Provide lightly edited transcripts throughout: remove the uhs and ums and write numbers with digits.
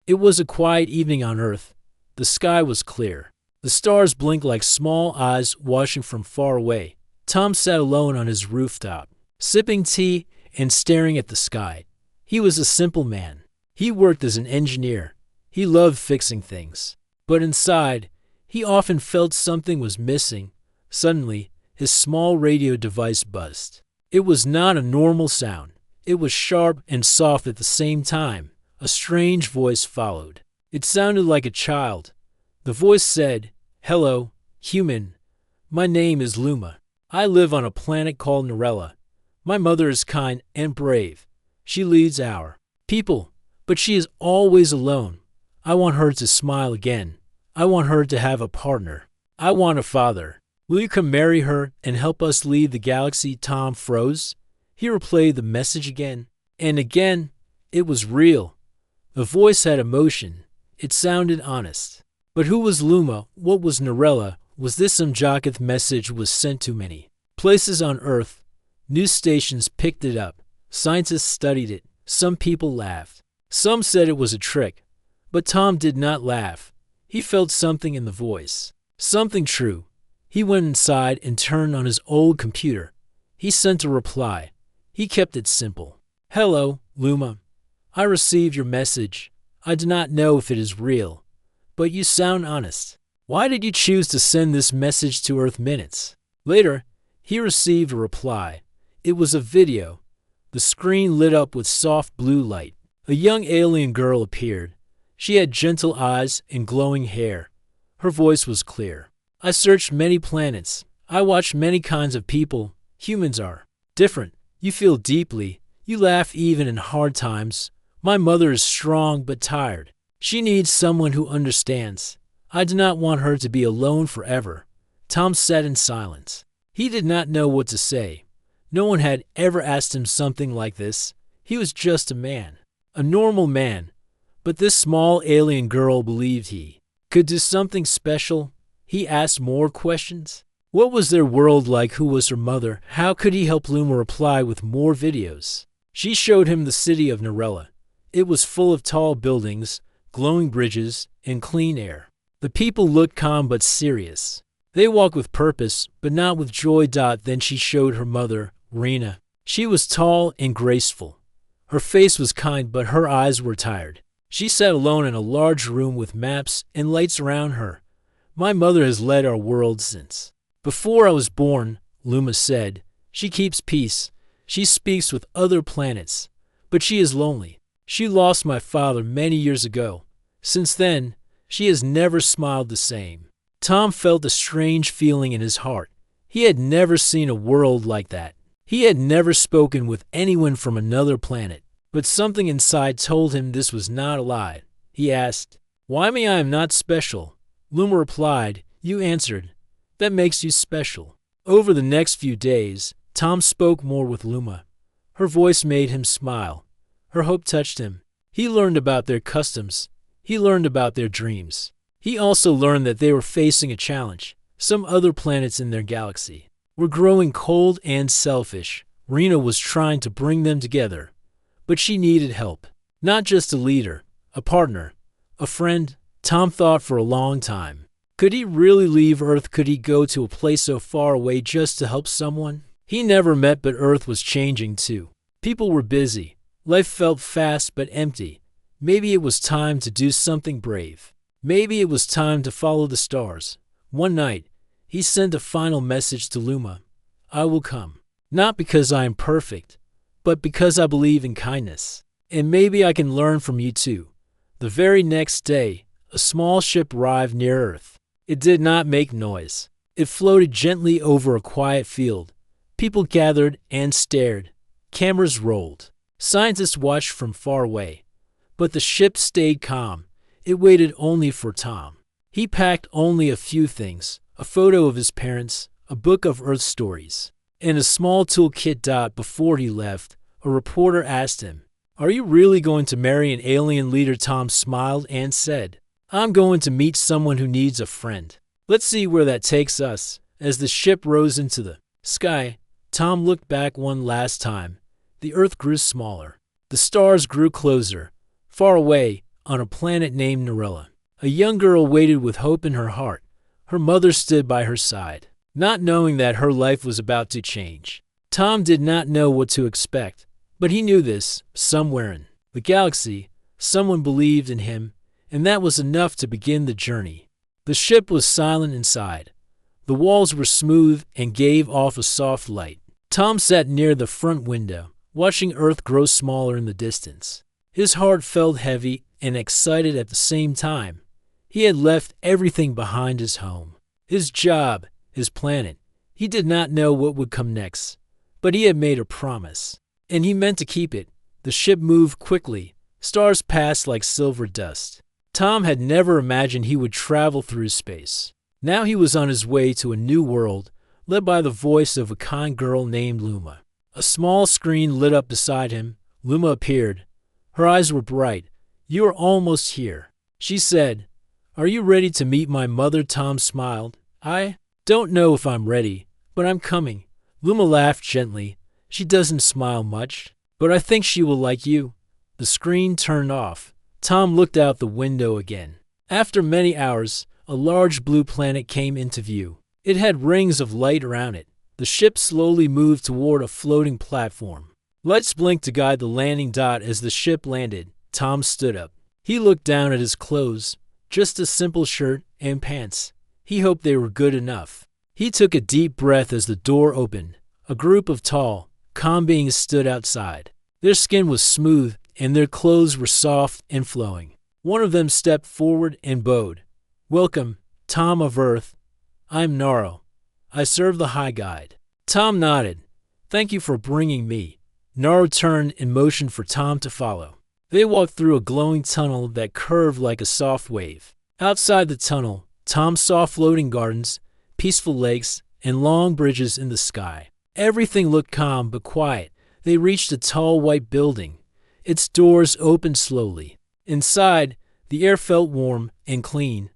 It was a quiet evening on Earth. The sky was clear. The stars blinked like small eyes watching from far away. Tom sat alone on his rooftop, sipping tea and staring at the sky. He was a simple man. He worked as an engineer. He loved fixing things. But inside, he often felt something was missing. Suddenly, his small radio device buzzed. It was not a normal sound. It was sharp and soft at the same time. A strange voice followed. It sounded like a child. The voice said, "Hello, human. My name is Luma. I live on a planet called Narella. My mother is kind and brave. She leads our people, but she is always alone. I want her to smile again. I want her to have a partner. I want a father. Will you come marry her and help us lead the galaxy?" Tom froze. He replayed the message again and again. It was real. The voice had emotion. It sounded honest. But who was Luma? What was Narella? Was this some Jocketh message was sent to many places on Earth? News stations picked it up. Scientists studied it. Some people laughed. Some said it was a trick. But Tom did not laugh. He felt something in the voice. Something true. He went inside and turned on his old computer. He sent a reply. He kept it simple. "Hello, Luma. I received your message. I do not know if it is real, but you sound honest. Why did you choose to send this message to Earth Minutes?" Later, he received a reply. It was a video. The screen lit up with soft blue light. A young alien girl appeared. She had gentle eyes and glowing hair. Her voice was clear. "I searched many planets. I watched many kinds of people. Humans are different. You feel deeply. You laugh even in hard times. My mother is strong but tired. She needs someone who understands. I do not want her to be alone forever." Tom sat in silence. He did not know what to say. No one had ever asked him something like this. He was just a man. A normal man. But this small alien girl believed he could do something special. He asked more questions. What was their world like? Who was her mother? How could he help? Luma replied with more videos. She showed him the city of Narella. It was full of tall buildings, glowing bridges, and clean air. The people looked calm but serious. They walked with purpose, but not with joy. Then she showed her mother, Rena. She was tall and graceful. Her face was kind, but her eyes were tired. She sat alone in a large room with maps and lights around her. "My mother has led our world since before I was born," Luma said. "She keeps peace. She speaks with other planets, but she is lonely. She lost my father many years ago. Since then, she has never smiled the same." Tom felt a strange feeling in his heart. He had never seen a world like that. He had never spoken with anyone from another planet. But something inside told him this was not a lie. He asked, "Why me? I am not special." Luma replied, "You answered. That makes you special." Over the next few days, Tom spoke more with Luma. Her voice made him smile. Her hope touched him. He learned about their customs. He learned about their dreams. He also learned that they were facing a challenge. Some other planets in their galaxy were growing cold and selfish. Rena was trying to bring them together. But she needed help. Not just a leader, a partner, a friend. Tom thought for a long time. Could he really leave Earth? Could he go to a place so far away just to help someone he never met? But Earth was changing too. People were busy. Life felt fast but empty. Maybe it was time to do something brave. Maybe it was time to follow the stars. One night, he sent a final message to Luma. "I will come. Not because I am perfect, but because I believe in kindness. And maybe I can learn from you too." The very next day, a small ship arrived near Earth. It did not make noise. It floated gently over a quiet field. People gathered and stared. Cameras rolled. Scientists watched from far away. But the ship stayed calm. It waited only for Tom. He packed only a few things: a photo of his parents, a book of Earth stories, and a small toolkit. Before he left, a reporter asked him, "Are you really going to marry an alien leader?" Tom smiled and said, "I'm going to meet someone who needs a friend. Let's see where that takes us." As the ship rose into the sky, Tom looked back one last time. The Earth grew smaller. The stars grew closer. Far away, on a planet named Narella. A young girl waited with hope in her heart. Her mother stood by her side, not knowing that her life was about to change. Tom did not know what to expect, but he knew this, somewhere in the galaxy, someone believed in him, and that was enough to begin the journey. The ship was silent inside. The walls were smooth and gave off a soft light. Tom sat near the front window, watching Earth grow smaller in the distance. His heart felt heavy and excited at the same time. He had left everything behind: his home, his job, his planet. He did not know what would come next, but he had made a promise, and he meant to keep it. The ship moved quickly. Stars passed like silver dust. Tom had never imagined he would travel through space. Now he was on his way to a new world, led by the voice of a kind girl named Luma. A small screen lit up beside him. Luma appeared. Her eyes were bright. "You are almost here," she said. "Are you ready to meet my mother?" Tom smiled. "I don't know if I'm ready, but I'm coming." Luma laughed gently. "She doesn't smile much, but I think she will like you." The screen turned off. Tom looked out the window again. After many hours, a large blue planet came into view. It had rings of light around it. The ship slowly moved toward a floating platform. Lights blinked to guide the landing dot. As the ship landed, Tom stood up. He looked down at his clothes, just a simple shirt and pants. He hoped they were good enough. He took a deep breath as the door opened. A group of tall, calm beings stood outside. Their skin was smooth, and their clothes were soft and flowing. One of them stepped forward and bowed. "Welcome, Tom of Earth. I'm Naro. I serve the High Guide." Tom nodded. "Thank you for bringing me." Naro turned and motioned for Tom to follow. They walked through a glowing tunnel that curved like a soft wave. Outside the tunnel, Tom saw floating gardens, peaceful lakes, and long bridges in the sky. Everything looked calm but quiet. They reached a tall white building. Its doors opened slowly. Inside, the air felt warm and clean.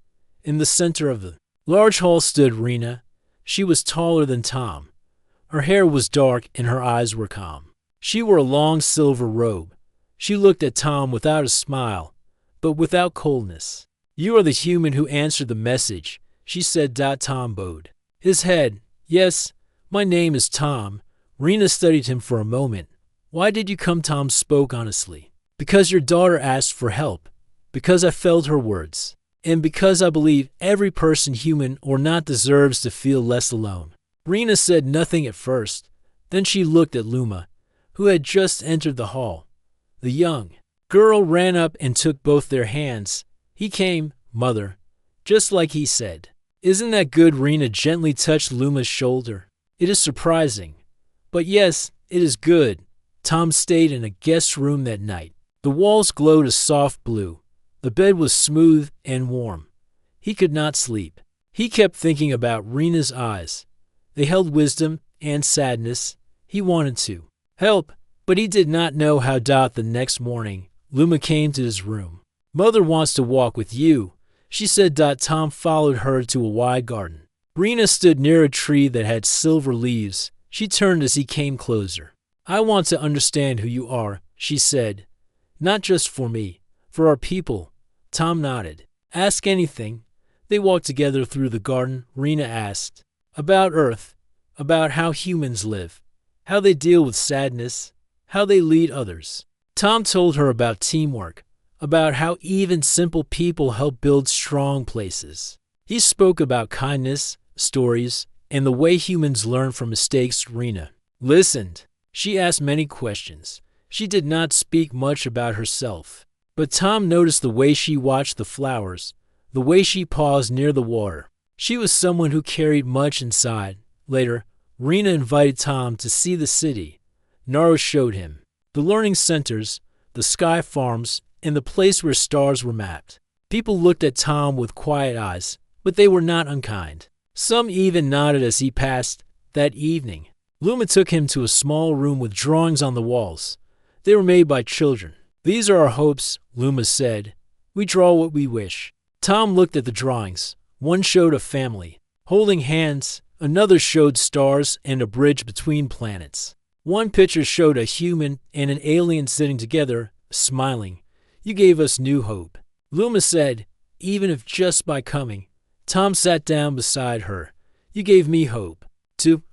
In the center of the large hall stood Rena. She was taller than Tom. Her hair was dark and her eyes were calm. She wore a long silver robe. She looked at Tom without a smile, but without coldness. "You are the human who answered the message," she said. Tom bowed his head. "Yes, my name is Tom." Rena studied him for a moment. "Why did you come?" Tom spoke honestly. "Because your daughter asked for help, because I felt her words, and because I believe every person, human or not, deserves to feel less alone." Rena said nothing at first. Then she looked at Luma, who had just entered the hall. The young girl ran up and took both their hands. "He came, Mother, just like he said." "Isn't that good?" Rena gently touched Luma's shoulder. "It is surprising, but yes, it is good." Tom stayed in a guest room that night. The walls glowed a soft blue. The bed was smooth and warm. He could not sleep. He kept thinking about Rena's eyes. They held wisdom and sadness. He wanted to help, but he did not know how. The next morning, Luma came to his room. "Mother wants to walk with you," she said. Tom followed her to a wide garden. Rena stood near a tree that had silver leaves. She turned as he came closer. "I want to understand who you are," she said. "Not just for me, for our people." Tom nodded. "Ask anything." They walked together through the garden. Rena asked about Earth, about how humans live, how they deal with sadness, how they lead others. Tom told her about teamwork, about how even simple people help build strong places. He spoke about kindness, stories, and the way humans learn from mistakes. Rena listened. She asked many questions. She did not speak much about herself, but Tom noticed the way she watched the flowers, the way she paused near the water. She was someone who carried much inside. Later, Rena invited Tom to see the city. Naro showed him the learning centers, the sky farms, and the place where stars were mapped. People looked at Tom with quiet eyes, but they were not unkind. Some even nodded as he passed. That evening, Luma took him to a small room with drawings on the walls. They were made by children. "These are our hopes," Luma said. "We draw what we wish." Tom looked at the drawings. One showed a family holding hands. Another showed stars and a bridge between planets. One picture showed a human and an alien sitting together, smiling. "You gave us new hope." Luma said, even if just by coming. Tom sat down beside her. You gave me hope.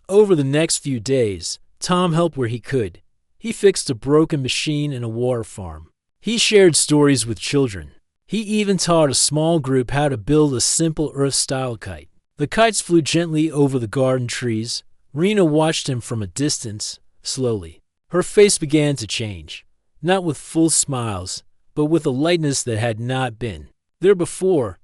Over the next few days, Tom helped where he could. He fixed a broken machine in a war farm. He shared stories with children. He even taught a small group how to build a simple Earth-style kite. The kites flew gently over the garden trees. Rena watched him from a distance, slowly. Her face began to change, not with full smiles, but with a lightness that had not been there before.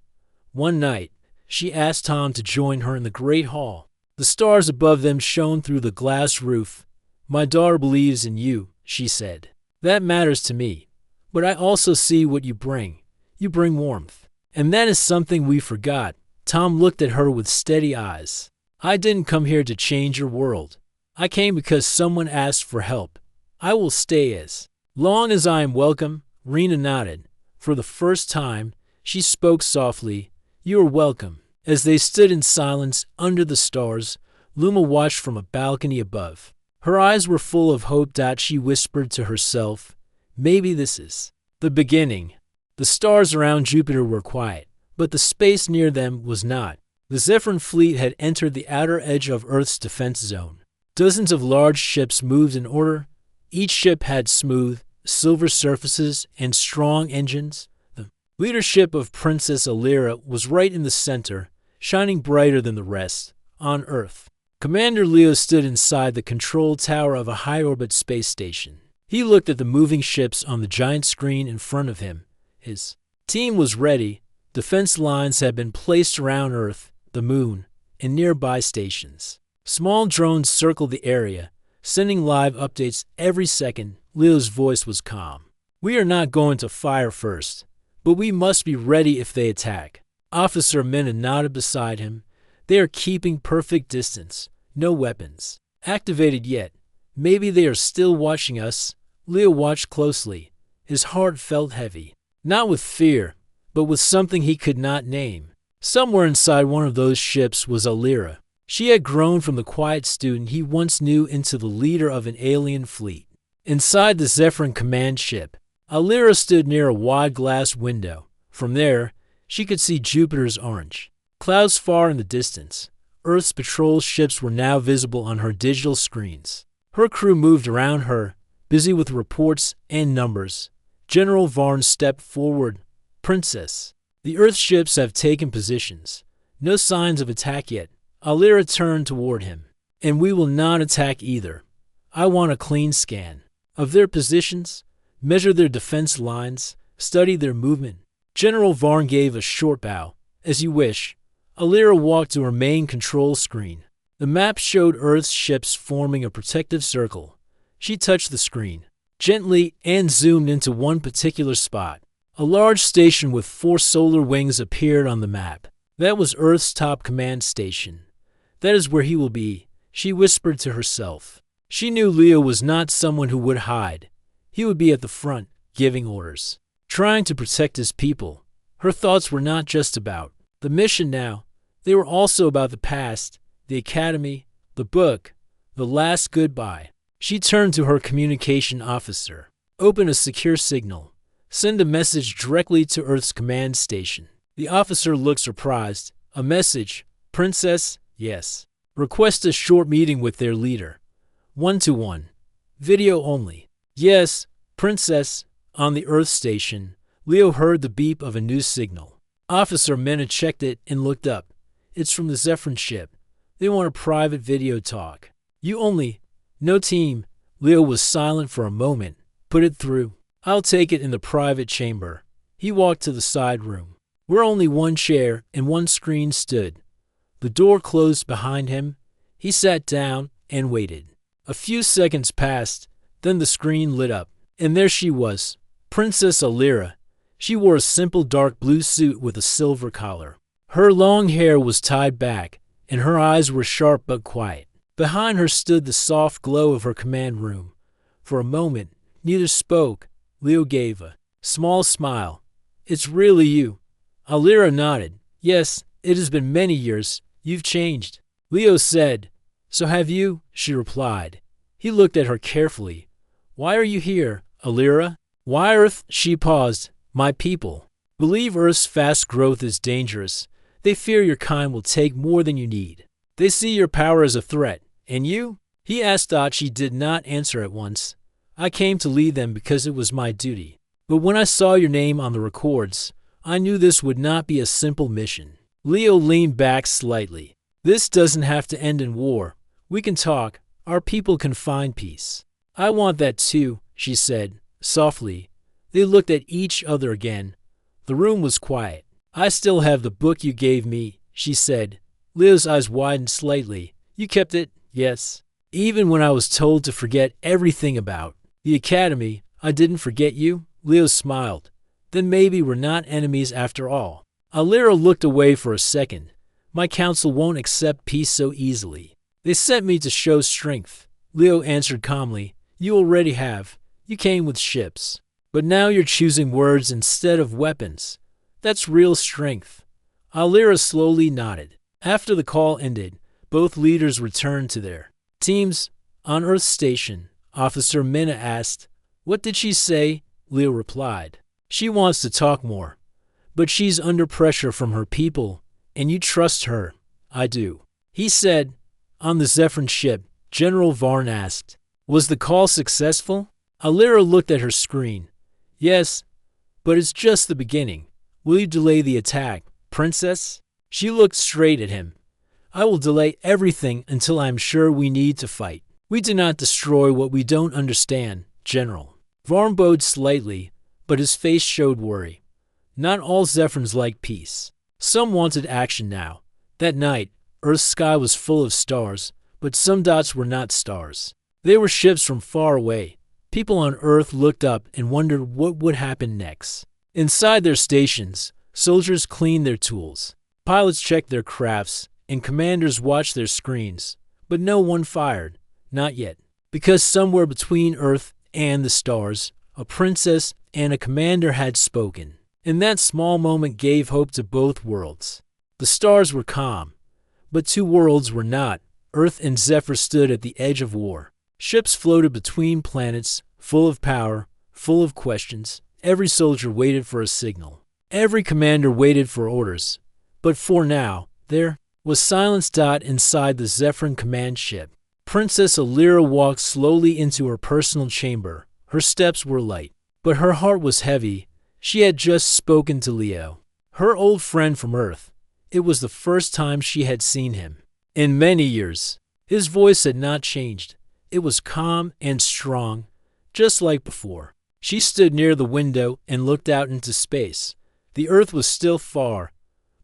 One night, she asked Tom to join her in the great hall. The stars above them shone through the glass roof. My daughter believes in you, she said. That matters to me. But I also see what you bring. You bring warmth. And that is something we forgot. Tom looked at her with steady eyes. I didn't come here to change your world. I came because someone asked for help. I will stay as long as I am welcome. Rena nodded. For the first time, she spoke softly. You are welcome. As they stood in silence under the stars, Luma watched from a balcony above. Her eyes were full of hope. She whispered to herself, maybe this is the beginning. The stars around Jupiter were quiet, but the space near them was not. The Zephyrin fleet had entered the outer edge of Earth's defense zone. Dozens of large ships moved in order. Each ship had smooth, silver surfaces and strong engines. The leadership of Princess Alira was right in the center, shining brighter than the rest. On Earth, Commander Leo stood inside the control tower of a high-orbit space station. He looked at the moving ships on the giant screen in front of him. His team was ready. Defense lines had been placed around Earth, the Moon, and nearby stations. Small drones circled the area, sending live updates every second. Leo's voice was calm. We are not going to fire first, but we must be ready if they attack. Officer Mena nodded beside him. They are keeping perfect distance. No weapons activated yet. Maybe they are still watching us. Leo watched closely. His heart felt heavy. Not with fear, but with something he could not name. Somewhere inside one of those ships was Alira. She had grown from the quiet student he once knew into the leader of an alien fleet. Inside the Zephyrin command ship, Alira stood near a wide glass window. From there, she could see Jupiter's orange clouds far in the distance. Earth's patrol ships were now visible on her digital screens. Her crew moved around her, busy with reports and numbers. General Varn stepped forward. Princess, the Earth ships have taken positions. No signs of attack yet. Alira turned toward him. And we will not attack either. I want a clean scan of their positions, measure their defense lines, study their movement. General Varn gave a short bow. As you wish. Alira walked to her main control screen. The map showed Earth's ships forming a protective circle. She touched the screen gently and zoomed into one particular spot. A large station with 4 solar wings appeared on the map. That was Earth's top command station. That is where he will be, she whispered to herself. She knew Leo was not someone who would hide. He would be at the front, giving orders, trying to protect his people. Her thoughts were not just about the mission now. They were also about the past, the academy, the book, the last goodbye. She turned to her communication officer. Open a secure signal. Send a message directly to Earth's command station. The officer looked surprised. A message. Princess? Yes. Request a short meeting with their leader. 1-to-1. Video only. Yes, Princess. On the Earth station, Leo heard the beep of a new signal. Officer Mena checked it and looked up. It's from the Zephyrin ship. They want a private video talk. You only. No team. Leo was silent for a moment. Put it through. I'll take it in the private chamber. He walked to the side room, where only one chair and one screen stood. The door closed behind him. He sat down and waited. A few seconds passed, then the screen lit up, and there she was, Princess Alira. She wore a simple dark blue suit with a silver collar. Her long hair was tied back, and her eyes were sharp but quiet. Behind her stood the soft glow of her command room. For a moment, neither spoke. Leo gave a small smile. It's really you. Alira nodded. Yes, it has been many years. You've changed. Leo said. So have you, she replied. He looked at her carefully. Why are you here, Alira? Why Earth? She paused. My people. Believe Earth's fast growth is dangerous. They fear your kind will take more than you need. They see your power as a threat. And you? He asked. She did not answer at once. I came to lead them because it was my duty. But when I saw your name on the records, I knew this would not be a simple mission. Leo leaned back slightly. This doesn't have to end in war. We can talk. Our people can find peace. I want that too, she said, softly. They looked at each other again. The room was quiet. I still have the book you gave me, she said. Leo's eyes widened slightly. You kept it? Yes. Even when I was told to forget everything about the academy, I didn't forget you. Leo smiled. Then maybe we're not enemies after all. Alira looked away for a second. My council won't accept peace so easily. They sent me to show strength. Leo answered calmly. You already have. You came with ships. But now you're choosing words instead of weapons. That's real strength. Alira slowly nodded. After the call ended, both leaders returned to their teams. On Earth Station, Officer Minna asked, What did she say? Leo replied, She wants to talk more. But she's under pressure from her people, and you trust her. I do. He said. On the Zephyrin ship, General Varn asked, Was the call successful? Alira looked at her screen. Yes, but it's just the beginning. Will you delay the attack, Princess? She looked straight at him. I will delay everything until I am sure we need to fight. We do not destroy what we don't understand, General. Varn bowed slightly, but his face showed worry. Not all Zephyrins like peace. Some wanted action now. That night, Earth's sky was full of stars, but some dots were not stars. They were ships from far away. People on Earth looked up and wondered what would happen next. Inside their stations, soldiers cleaned their tools. Pilots checked their crafts, and commanders watched their screens. But no one fired. Not yet. Because somewhere between Earth and the stars, a princess and a commander had spoken. And that small moment gave hope to both worlds. The stars were calm, but two worlds were not. Earth and Zephyr stood at the edge of war. Ships floated between planets, full of power, full of questions. Every soldier waited for a signal. Every commander waited for orders. But for now, there was silence. Inside the Zephyrin command ship, Princess Alira walked slowly into her personal chamber. Her steps were light, but her heart was heavy. She had just spoken to Leo, her old friend from Earth. It was the first time she had seen him in many years. His voice had not changed. It was calm and strong, just like before. She stood near the window and looked out into space. The Earth was still far,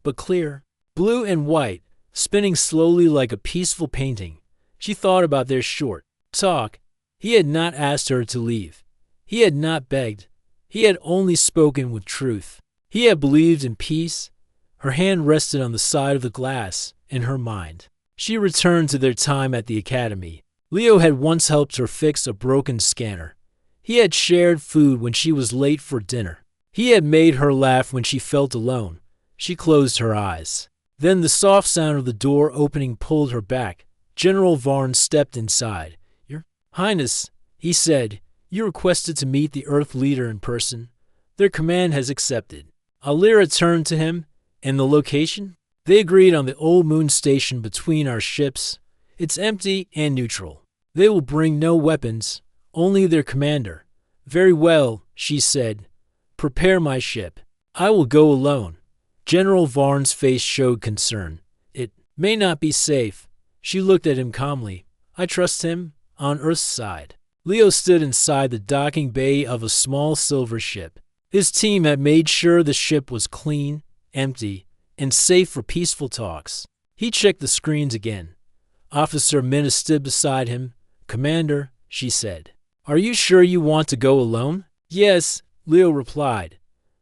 but clear, blue and white, spinning slowly like a peaceful painting. She thought about their short talk. He had not asked her to leave. He had not begged. He had only spoken with truth. He had believed in peace. Her hand rested on the side of the glass in her mind. She returned to their time at the academy. Leo had once helped her fix a broken scanner. He had shared food when she was late for dinner. He had made her laugh when she felt alone. She closed her eyes. Then the soft sound of the door opening pulled her back. General Varn stepped inside. Your Highness, he said, you requested to meet the Earth leader in person. Their command has accepted. Alira turned to him. And the location? They agreed on the old moon station between our ships. It's empty and neutral. They will bring no weapons, only their commander. Very well, she said. Prepare my ship. I will go alone. General Varn's face showed concern. It may not be safe. She looked at him calmly. I trust him on Earth's side. Leo stood inside the docking bay of a small silver ship. His team had made sure the ship was clean, empty, and safe for peaceful talks. He checked the screens again. Officer Minna stood beside him. Commander, she said, are you sure you want to go alone? Yes, Leo replied.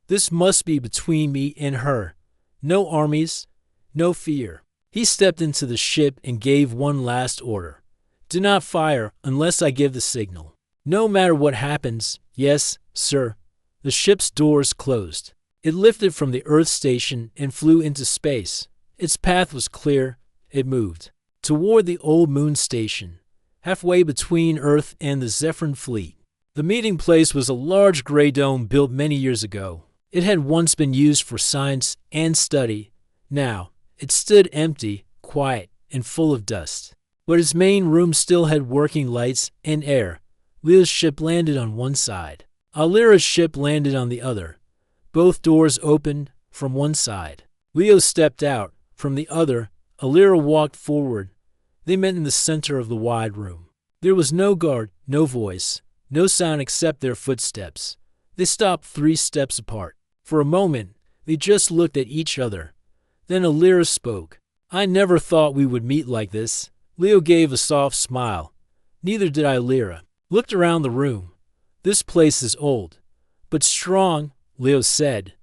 This must be between me and her. No armies, no fear. He stepped into the ship and gave one last order. Do not fire unless I give the signal. No matter what happens. Yes, sir. The ship's doors closed. It lifted from the Earth station and flew into space. Its path was clear. It moved toward the old moon station, halfway between Earth and the Zephyrin fleet. The meeting place was a large gray dome built many years ago. It had once been used for science and study. Now, it stood empty, quiet, and full of dust. But its main room still had working lights and air. Leo's ship landed on one side. Alira's ship landed on the other. Both doors opened from one side. Leo stepped out. From the other, Alira walked forward. They met in the center of the wide room. There was no guard, no voice, no sound except their footsteps. They stopped 3 steps apart. For a moment, they just looked at each other. Then Alira spoke. "I never thought we would meet like this." Leo gave a soft smile. Neither did Alira. Looked around the room. "This place is old, but strong," Leo said,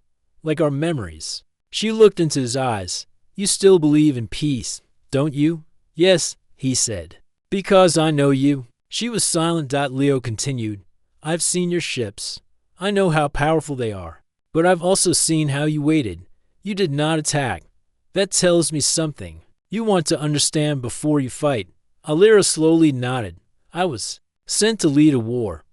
"like our memories." She looked into his eyes. "You still believe in peace, don't you?" "Yes," he said. "Because I know you." She was silent. Leo continued. "I've seen your ships. I know how powerful they are. But I've also seen how you waited. You did not attack. That tells me something. You want to understand before you fight." Alira slowly nodded. "I was sent to lead a war.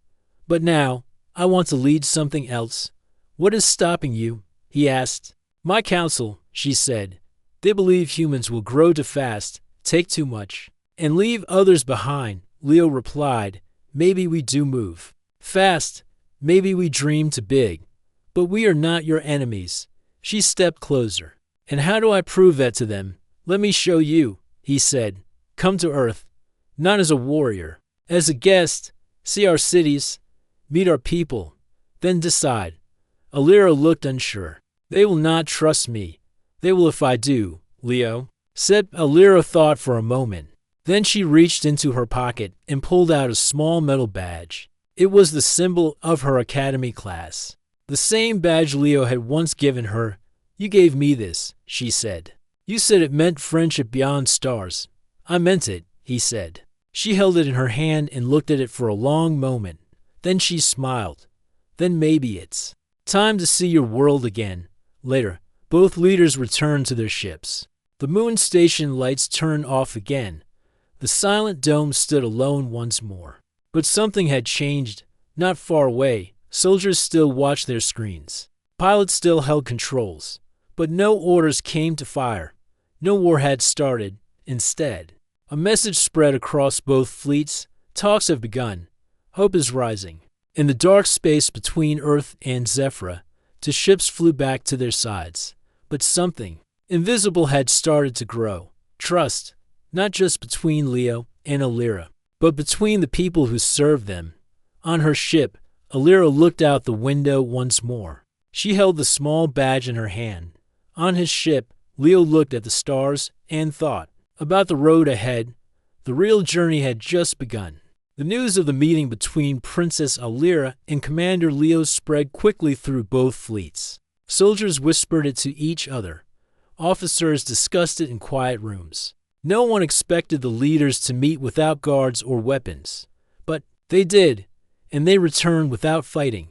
But now, I want to lead something else." "What is stopping you?" he asked. "My council," she said. "They believe humans will grow too fast, take too much, and leave others behind." Leo replied, "Maybe we do move fast. Maybe we dream too big. But we are not your enemies." She stepped closer. "And how do I prove that to them?" "Let me show you," he said. "Come to Earth, not as a warrior, as a guest. See our cities, meet our people, then decide." Alira looked unsure. "They will not trust me." "They will if I do," Leo said. Alira thought for a moment. Then she reached into her pocket and pulled out a small metal badge. It was the symbol of her academy class. The same badge Leo had once given her. "You gave me this," she said. "You said it meant friendship beyond stars." "I meant it," he said. She held it in her hand and looked at it for a long moment. Then she smiled. "Then maybe it's time to see your world again." Later, both leaders returned to their ships. The moon station lights turned off again. The silent dome stood alone once more. But something had changed. Not far away, soldiers still watched their screens. Pilots still held controls. But no orders came to fire. No war had started. Instead, a message spread across both fleets. "Talks have begun. Hope is rising." In the dark space between Earth and Zephyra, the ships flew back to their sides. But something invisible had started to grow. Trust, not just between Leo and Alira, but between the people who served them. On her ship, Alira looked out the window once more. She held the small badge in her hand. On his ship, Leo looked at the stars and thought about the road ahead. The real journey had just begun. The news of the meeting between Princess Alira and Commander Leo spread quickly through both fleets. Soldiers whispered it to each other. Officers discussed it in quiet rooms. No one expected the leaders to meet without guards or weapons. But they did, and they returned without fighting.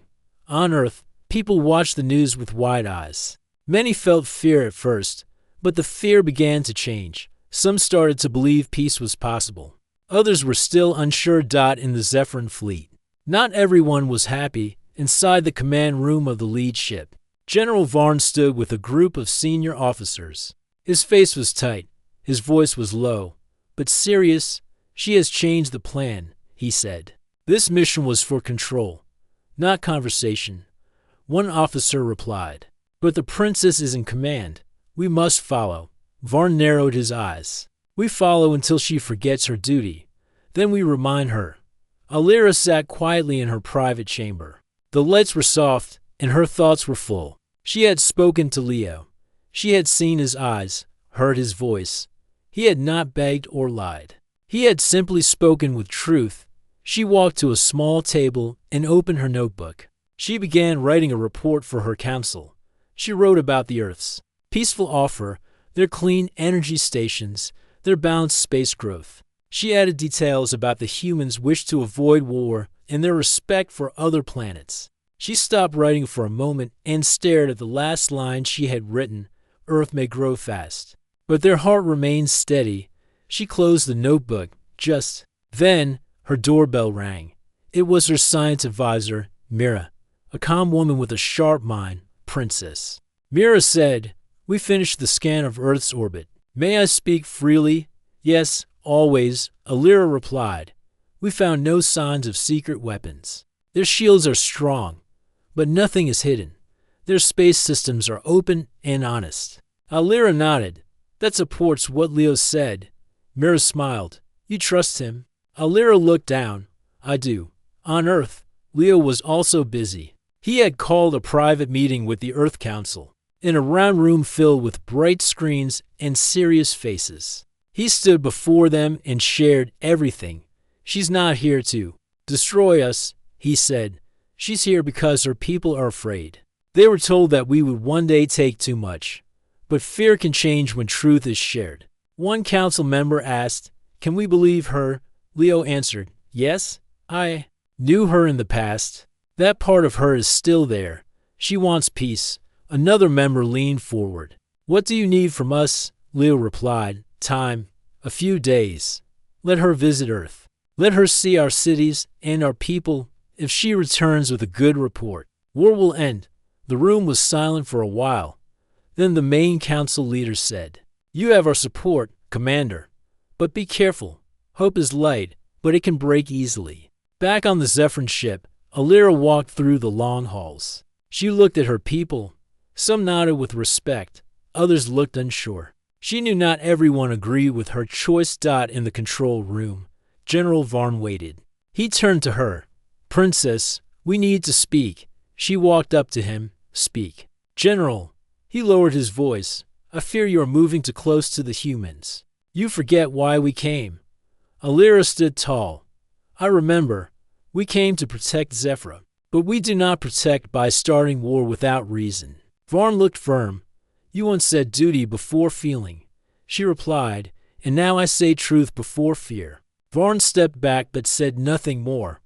On Earth, people watched the news with wide eyes. Many felt fear at first, but the fear began to change. Some started to believe peace was possible. Others were still unsure. In the Zephyran fleet, not everyone was happy. Inside the command room of the lead ship, General Varn stood with a group of senior officers. His face was tight. His voice was low, but serious. "She has changed the plan," he said. "This mission was for control, not conversation." One officer replied. "But the princess is in command. We must follow." Varn narrowed his eyes. "We follow until she forgets her duty. Then we remind her." Alira sat quietly in her private chamber. The lights were soft, and her thoughts were full. She had spoken to Leo. She had seen his eyes, heard his voice. He had not begged or lied. He had simply spoken with truth. She walked to a small table and opened her notebook. She began writing a report for her council. She wrote about the Earth's peaceful offer, their clean energy stations, their balanced space growth. She added details about the humans' wish to avoid war and their respect for other planets. She stopped writing for a moment and stared at the last line she had written, "Earth may grow fast." But their heart remained steady. She closed the notebook. Just then, her doorbell rang. It was her science advisor, Mira, a calm woman with a sharp mind. Princess. Mira said, "We finished the scan of Earth's orbit. May I speak freely?" "Yes, always," Alira replied. "We found no signs of secret weapons. Their shields are strong, but nothing is hidden. Their space systems are open and honest." Alira nodded. "That supports what Leo said." Mira smiled. "You trust him?" Alira looked down. "I do." On Earth, Leo was also busy. He had called a private meeting with the Earth Council, in a round room filled with bright screens and serious faces. He stood before them and shared everything. "She's not here to destroy us," he said. "She's here because her people are afraid. They were told that we would one day take too much. But fear can change when truth is shared." One council member asked, "Can we believe her?" Leo answered, "Yes, I knew her in the past. That part of her is still there. She wants peace." Another member leaned forward. "What do you need from us?" Leo replied, "Time. A few days. Let her visit Earth. Let her see our cities and our people. If she returns with a good report, war will end." The room was silent for a while. Then the main council leader said, "You have our support, Commander. But be careful. Hope is light, but it can break easily." Back on the Zephyrin ship, Alira walked through the long halls. She looked at her people. Some nodded with respect. Others looked unsure. She knew not everyone agreed with her choice. In the control room, General Varn waited. He turned to her. "Princess, we need to speak." She walked up to him. "Speak." "General." He lowered his voice. "I fear you are moving too close to the humans. You forget why we came." Alira stood tall. "I remember. We came to protect Zephyr. But we do not protect by starting war without reason." Varn looked firm. "You once said duty before feeling." She replied, "And now I say truth before fear." Varn stepped back but said nothing more.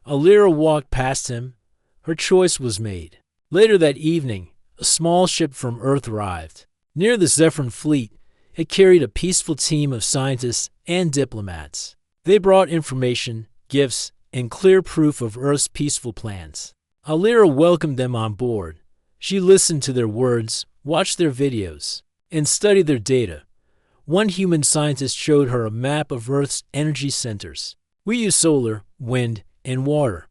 Alira walked past him. Her choice was made. Later that evening, a small ship from Earth arrived. Near the Zephyrin fleet, it carried a peaceful team of scientists and diplomats. They brought information, gifts, and clear proof of Earth's peaceful plans. Alira welcomed them on board. She listened to their words, watched their videos, and studied their data. One human scientist showed her a map of Earth's energy centers. "We use solar, wind, and water.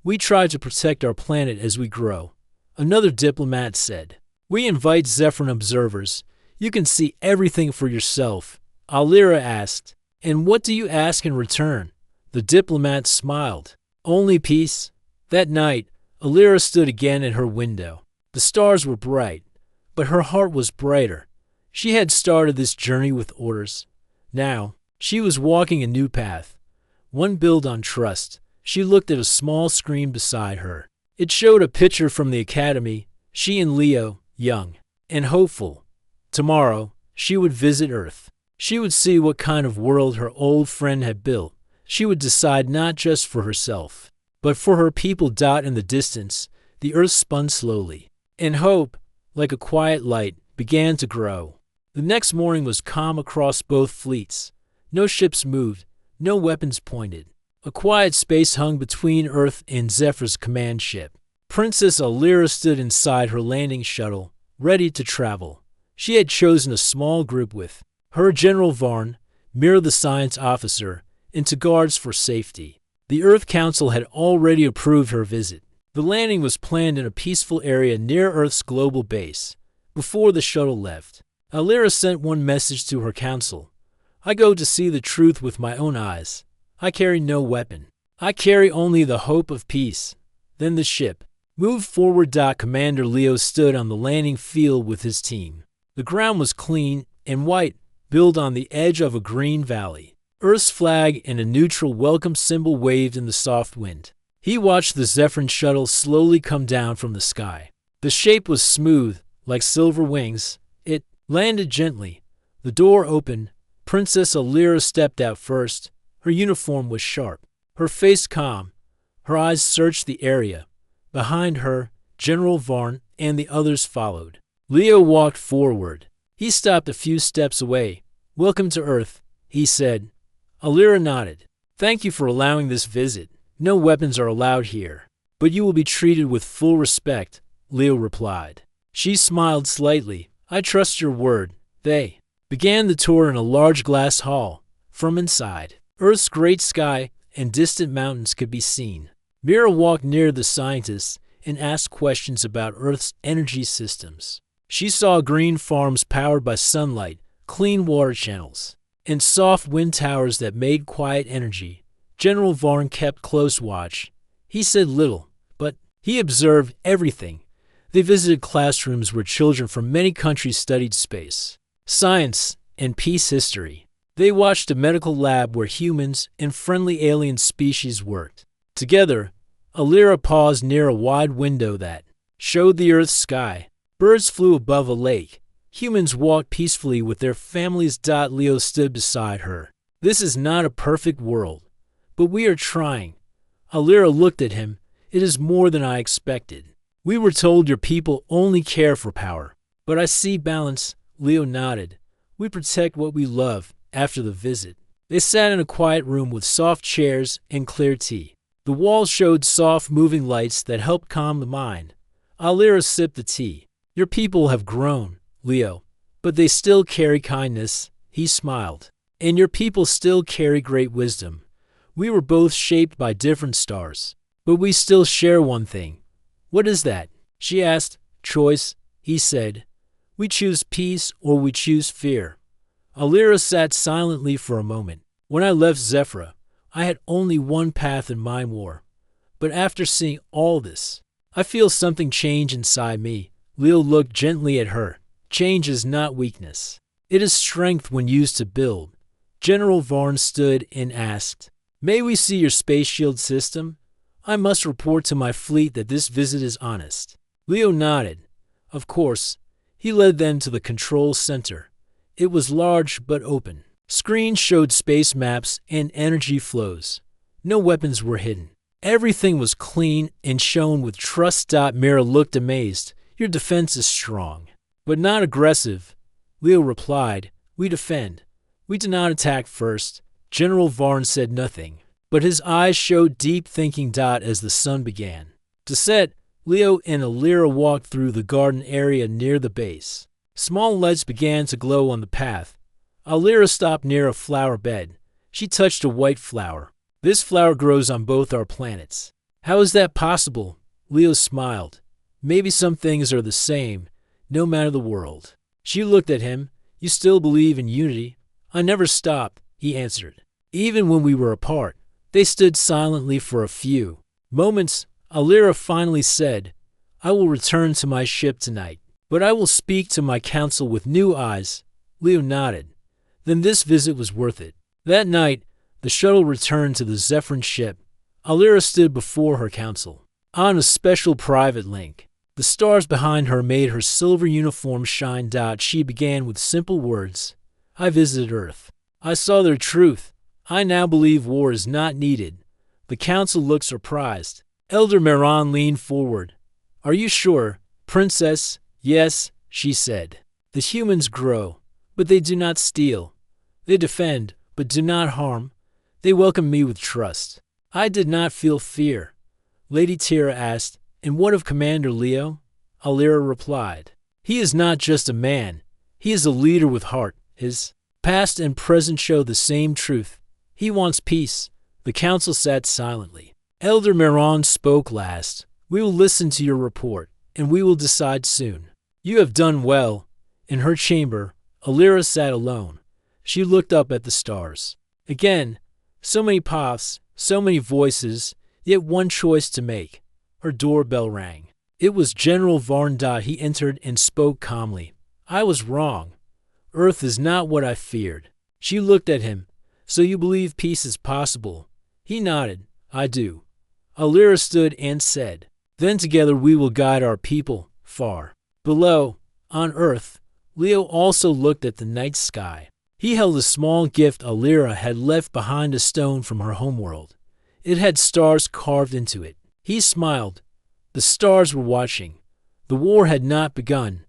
We try to protect our planet as we grow." Another diplomat said, "We invite Zephyrin observers. You can see everything for yourself." Alira asked, "And what do you ask in return?" The diplomat smiled. "Only peace." That night, Alira stood again at her window. The stars were bright, but her heart was brighter. She had started this journey with orders. Now, she was walking a new path, one built on trust. She looked at a small screen beside her. It showed a picture from the academy, she and Leo, young and hopeful. Tomorrow, she would visit Earth. She would see what kind of world her old friend had built. She would decide not just for herself, but for her people. In the distance, the Earth spun slowly, and hope, like a quiet light, began to grow. The next morning was calm across both fleets. No ships moved, no weapons pointed. A quiet space hung between Earth and Zephyr's command ship. Princess Alira stood inside her landing shuttle, ready to travel. She had chosen a small group with her General Varn, Mira the science officer, and two guards for safety. The Earth Council had already approved her visit. The landing was planned in a peaceful area near Earth's global base. Before the shuttle left, Alira sent one message to her council. "I go to see the truth with my own eyes. I carry no weapon. I carry only the hope of peace." Then the ship moved forward. Commander Leo stood on the landing field with his team. The ground was clean and white, built on the edge of a green valley. Earth's flag and a neutral welcome symbol waved in the soft wind. He watched the Zephyrin shuttle slowly come down from the sky. The shape was smooth, like silver wings. It landed gently. The door opened. Princess Alira stepped out first. Her uniform was sharp, her face calm. Her eyes searched the area. Behind her, General Varn and the others followed. Leo walked forward. He stopped a few steps away. "Welcome to Earth," he said. Alira nodded. "Thank you for allowing this visit. No weapons are allowed here, but you will be treated with full respect," Leo replied. She smiled slightly. I trust your word. They began the tour in a large glass hall. From inside, Earth's great sky and distant mountains could be seen. Mira walked near the scientists and asked questions about Earth's energy systems. She saw green farms powered by sunlight, clean water channels, and soft wind towers that made quiet energy. General Varn kept close watch. He said little, but he observed everything. They visited classrooms where children from many countries studied space, science, and peace history. They watched a medical lab where humans and friendly alien species worked. Together, Alira paused near a wide window that showed the Earth's sky. Birds flew above a lake. Humans walked peacefully with their families. Leo stood beside her. This is not a perfect world, but we are trying. Alira looked at him. It is more than I expected. We were told your people only care for power, but I see balance. Leo nodded. We protect what we love. After the visit, they sat in a quiet room with soft chairs and clear tea. The walls showed soft moving lights that helped calm the mind. Alira sipped the tea. Your people have grown, Leo, but they still carry kindness. He smiled. And your people still carry great wisdom. We were both shaped by different stars, but we still share one thing. What is that? She asked. Choice, he said. We choose peace or we choose fear. Alira sat silently for a moment. When I left Zephyra, I had only one path in my war. But after seeing all this, I feel something change inside me. Leo looked gently at her. Change is not weakness. It is strength when used to build. General Varn stood and asked, May we see your space shield system? I must report to my fleet that this visit is honest. Leo nodded. Of course. He led them to the control center. It was large but open. Screens showed space maps and energy flows. No weapons were hidden. Everything was clean and shone with trust. Mira looked amazed. Your defense is strong, but not aggressive. Leo replied, We defend. We do not attack first. General Varn said nothing, but his eyes showed deep thinking. As the sun began to set, Leo and Alira walked through the garden area near the base. Small lights began to glow on the path. Alira stopped near a flower bed. She touched a white flower. This flower grows on both our planets. How is that possible? Leo smiled. Maybe some things are the same, no matter the world. She looked at him. You still believe in unity? I never stopped, he answered. Even when we were apart. They stood silently for a few moments. Alira finally said, I will return to my ship tonight. But I will speak to my council with new eyes. Leo nodded. Then this visit was worth it. That night, the shuttle returned to the Zephyrin ship. Alira stood before her council, on a special private link. The stars behind her made her silver uniform shine. She began with simple words. I visited Earth. I saw their truth. I now believe war is not needed. The council looked surprised. Elder Meron leaned forward. Are you sure, Princess? Yes, she said. The humans grow, but they do not steal. They defend, but do not harm. They welcome me with trust. I did not feel fear. Lady Tira asked, And what of Commander Leo? Alira replied, He is not just a man. He is a leader with heart. His past and present show the same truth. He wants peace. The council sat silently. Elder Meron spoke last. We will listen to your report, and we will decide soon. You have done well. In her chamber, Alira sat alone. She looked up at the stars. Again, so many paths, so many voices, yet one choice to make. Her doorbell rang. It was General Varn. He entered and spoke calmly. I was wrong. Earth is not what I feared. She looked at him. So you believe peace is possible? He nodded. I do. Alira stood and said, Then together we will guide our people far. Below, on Earth, Leo also looked at the night sky. He held a small gift Alira had left behind, a stone from her homeworld. It had stars carved into it. He smiled. The stars were watching. The war had not begun.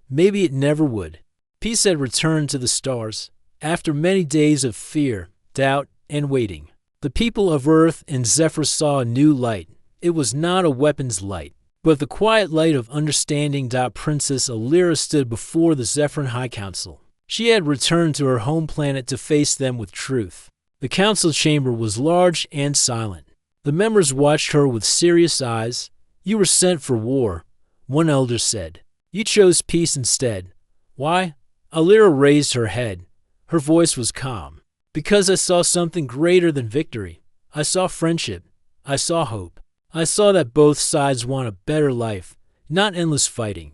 Maybe it never would. Peace had returned to the stars, after many days of fear, doubt, and waiting. The people of Earth and Zephyr saw a new light. It was not a weapon's light. But the quiet light of understanding. Princess Alira stood before the Zephyrin High Council. She had returned to her home planet to face them with truth. The council chamber was large and silent. The members watched her with serious eyes. "You were sent for war," one elder said. "You chose peace instead. Why?" Alira raised her head. Her voice was calm. "Because I saw something greater than victory. I saw friendship. I saw hope. I saw that both sides want a better life, not endless fighting."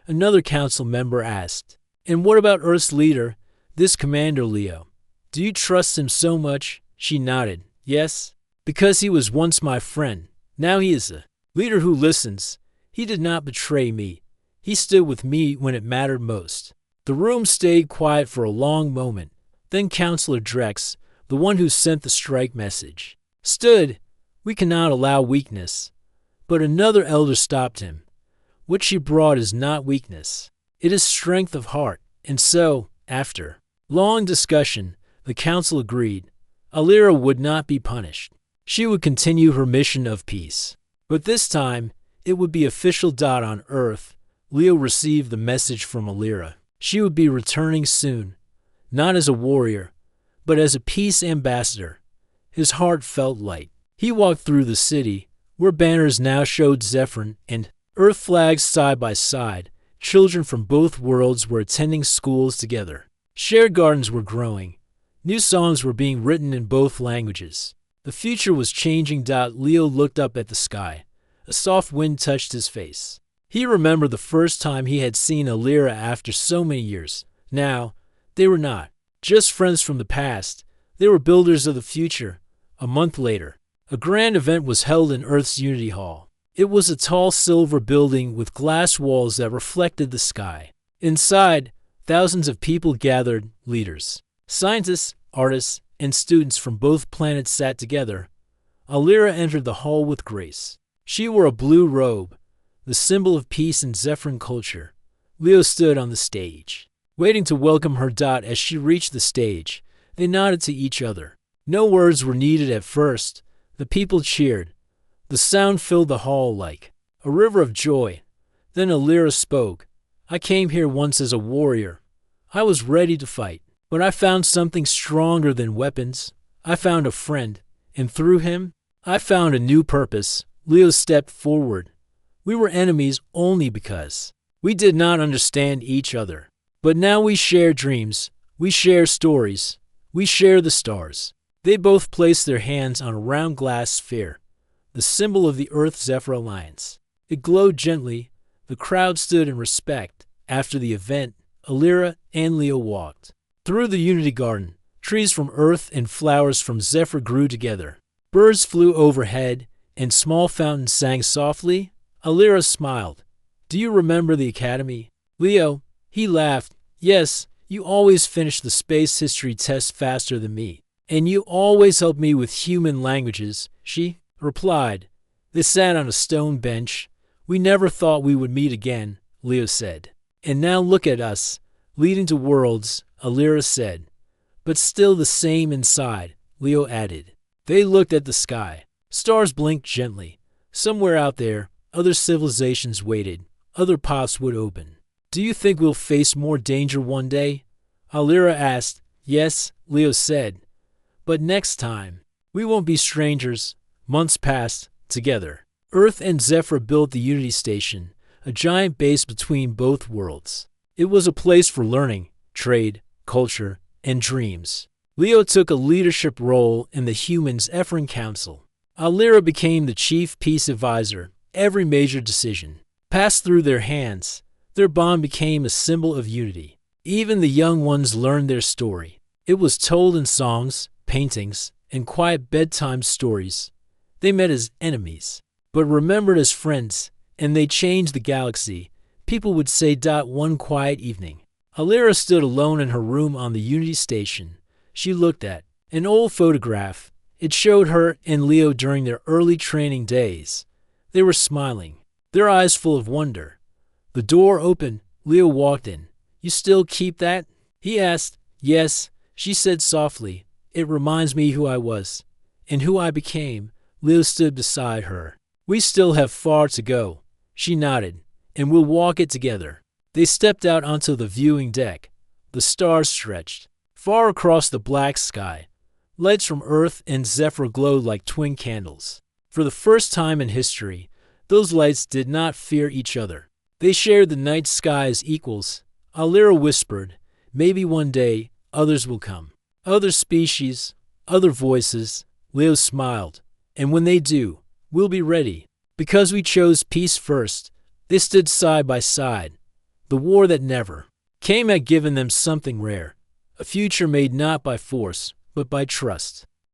Another council member asked, "And what about Earth's leader, this Commander Leo? Do you trust him so much?" She nodded. "Yes, because he was once my friend. Now he is a leader who listens. He did not betray me. He stood with me when it mattered most." The room stayed quiet for a long moment. Then Counselor Drex, the one who sent the strike message, stood. "We cannot allow weakness." But another elder stopped him. "What she brought is not weakness. It is strength of heart." And so, after long discussion, the council agreed. Alira would not be punished. She would continue her mission of peace. But this time, it would be official. On Earth, Leo received the message from Alira. She would be returning soon, not as a warrior, but as a peace ambassador. His heart felt light. He walked through the city, where banners now showed Zephyrin and Earth flags side by side. Children from both worlds were attending schools together. Shared gardens were growing. New songs were being written in both languages. The future was changing. Leo looked up at the sky. A soft wind touched his face. He remembered the first time he had seen Alira after so many years. Now, they were not just friends from the past. They were builders of the future. A month later, a grand event was held in Earth's Unity Hall. It was a tall silver building with glass walls that reflected the sky. Inside, thousands of people gathered. Leaders, scientists, artists, and students from both planets sat together. Alira entered the hall with grace. She wore a blue robe, the symbol of peace and Zephyrin culture. Leo stood on the stage, waiting to welcome her. As she reached the stage, they nodded to each other. No words were needed at first. The people cheered. The sound filled the hall like a river of joy. Then Alira spoke. "I came here once as a warrior. I was ready to fight, but I found something stronger than weapons. I found a friend, and through him, I found a new purpose." Leo stepped forward. "We were enemies only because we did not understand each other. But now we share dreams. We share stories. We share the stars." They both placed their hands on a round glass sphere, the symbol of the Earth-Zephyr Alliance. It glowed gently. The crowd stood in respect. After the event, Alira and Leo walked through the Unity Garden. Trees from Earth and flowers from Zephyr grew together. Birds flew overhead, and small fountains sang softly. Alira smiled. "Do you remember the academy?" Leo, he laughed. "Yes, you always finished the space history test faster than me. And you always helped me with human languages," she replied. They sat on a stone bench. "We never thought we would meet again," Leo said. "And now look at us, leading to worlds," Alira said. "But still the same inside," Leo added. They looked at the sky. Stars blinked gently. Somewhere out there, other civilizations waited. Other paths would open. "Do you think we'll face more danger one day?" Alira asked. "Yes," Leo said. "But next time, we won't be strangers." Months passed, together. Earth and Zephyr built the Unity Station, a giant base between both worlds. It was a place for learning, trade, culture, and dreams. Leo took a leadership role in the Humans' Zephyrin Council. Alira became the chief peace advisor. Every major decision passed through their hands. Their bond became a symbol of unity. Even the young ones learned their story. It was told in songs, paintings, and quiet bedtime stories. They met as enemies, but remembered as friends, and they changed the galaxy. People would say. One quiet evening, Alira stood alone in her room on the Unity Station. She looked at an old photograph. It showed her and Leo during their early training days. They were smiling, their eyes full of wonder. The door opened. Leo walked in. "You still keep that?" he asked. "Yes," she said softly. "It reminds me who I was and who I became." Leo stood beside her. "We still have far to go. She nodded. And we'll walk it together. They stepped out onto the viewing deck. The stars stretched. Far across the black sky, lights from Earth and Zephyr glowed like twin candles. For the first time in history, those lights did not fear each other. They shared the night sky as equals. Alira whispered, maybe one day, others will come. Other species, other voices. Leo smiled. And when they do, we'll be ready. Because we chose peace first, they stood side by side. The war that never came had given them something rare. A future made not by force, but by trust.